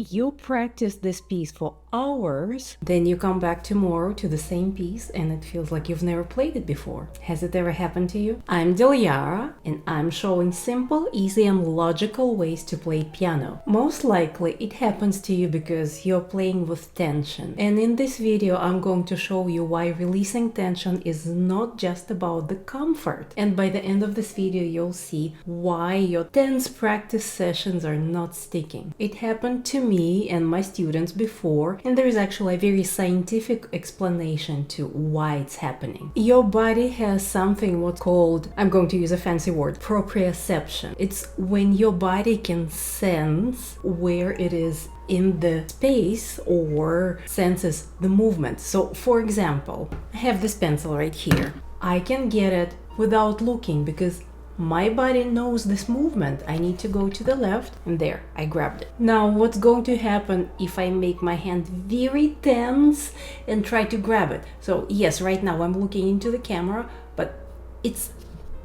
you practice this piece for hours, then you come back tomorrow to the same piece and it feels like you've never played it before. Has it ever happened to you? I'm Dilyara and I'm showing simple, easy and logical ways to play piano. Most likely it happens to you because you're playing with tension. And in this video I'm going to show you why releasing tension is not just about the comfort. And by the end of this video you'll see why your tense practice sessions are not sticking. It happened to me and my students before, and there is actually a very scientific explanation to why it's happening. Your body has something what's called, I'm going to use a fancy word, proprioception. It's when your body can sense where it is in the space or senses the movement. So for example, I have this pencil right here. I can get it without looking because my body knows this movement. I need to go to the left and there, I grabbed it. Now what's going to happen if I make my hand very tense and try to grab it? So yes, right now I'm looking into the camera, but it's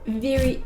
very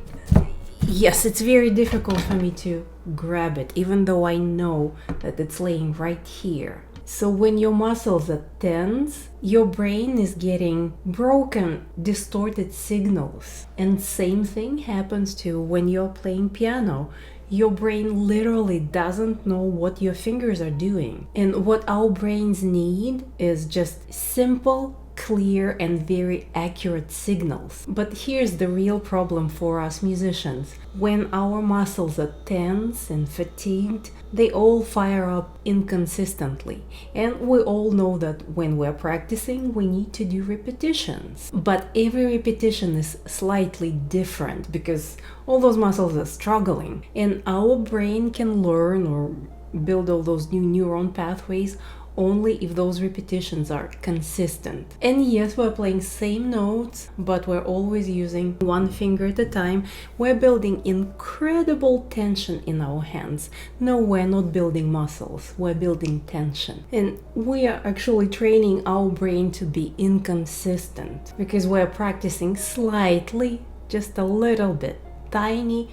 difficult for me to grab it, even though I know that it's laying right here. So when your muscles are tense, your brain is getting broken, distorted signals. And same thing happens to when you're playing piano. Your brain literally doesn't know what your fingers are doing. And what our brains need is just simple, clear and very accurate signals. But here's the real problem for us musicians. When our muscles are tense and fatigued, they all fire up inconsistently. And we all know that when we're practicing, we need to do repetitions. But every repetition is slightly different because all those muscles are struggling. And our brain can learn or build all those new neuron pathways only if those repetitions are consistent. And yes, we're playing same notes, but we're always using one finger at a time. We're building incredible tension in our hands. No, we're not building muscles, we're building tension. And we are actually training our brain to be inconsistent because we're practicing slightly, just a little bit, tiny,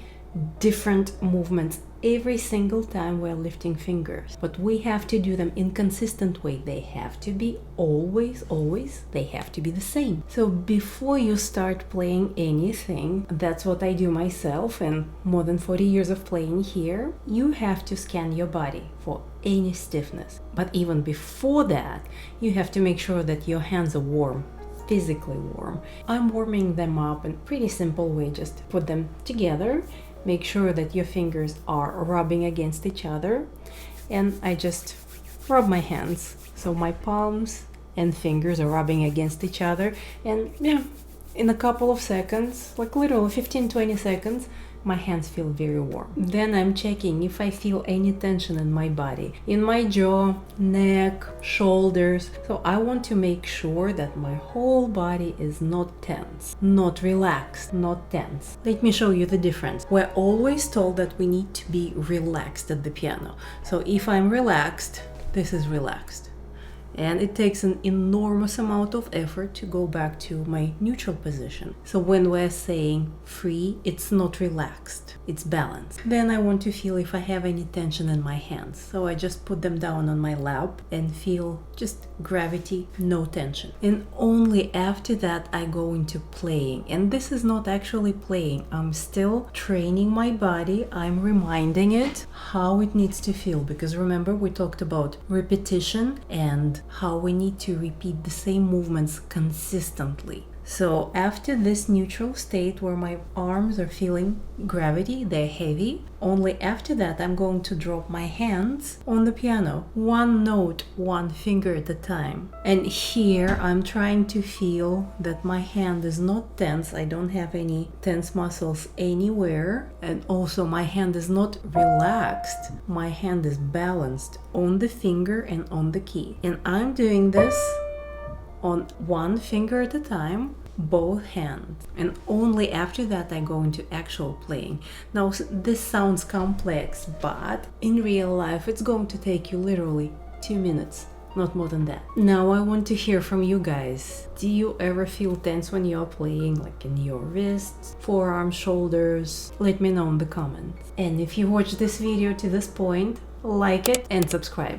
different movements every single time we're lifting fingers. But we have to do them in consistent way. They have to be always, they have to be the same. So before you start playing anything, that's what I do myself and more than 40 years of playing here, you have to scan your body for any stiffness. But even before that, you have to make sure that your hands are warm, physically warm. I'm warming them up in a pretty simple way. Just put them together. Make sure that your fingers are rubbing against each other, and I just rub my hands. So my palms and fingers are rubbing against each other, and yeah, in a couple of seconds, like literally 15-20 seconds, my hands feel very warm. Then I'm checking if I feel any tension in my body, in my jaw, neck, shoulders. So I want to make sure that my whole body is not tense, not relaxed, not tense. Let me show you the difference. We're always told that we need to be relaxed at the piano. So if I'm relaxed, this is relaxed. And it takes an enormous amount of effort to go back to my neutral position. So when we're saying free, it's not relaxed, it's balanced. Then I want to feel if I have any tension in my hands. So I just put them down on my lap and feel just gravity, no tension. And only after that I go into playing. And this is not actually playing. I'm still training my body. I'm reminding it how it needs to feel. Because remember, we talked about repetition and how we need to repeat the same movements consistently. So after this neutral state where my arms are feeling gravity, they're heavy, only after that I'm going to drop my hands on the piano, one note, one finger at a time. And here I'm trying to feel that my hand is not tense, I don't have any tense muscles anywhere, and also my hand is not relaxed, my hand is balanced on the finger and on the key. And I'm doing this on one finger at a time, both hands, and only after that I go into actual playing. Now this sounds complex, but in real life it's going to take you literally 2 minutes, not more than that. Now I want to hear from you guys. Do you ever feel tense when you're playing, like in your wrists, forearms, shoulders? Let me know in the comments. And if you watched this video to this point, like it, and subscribe.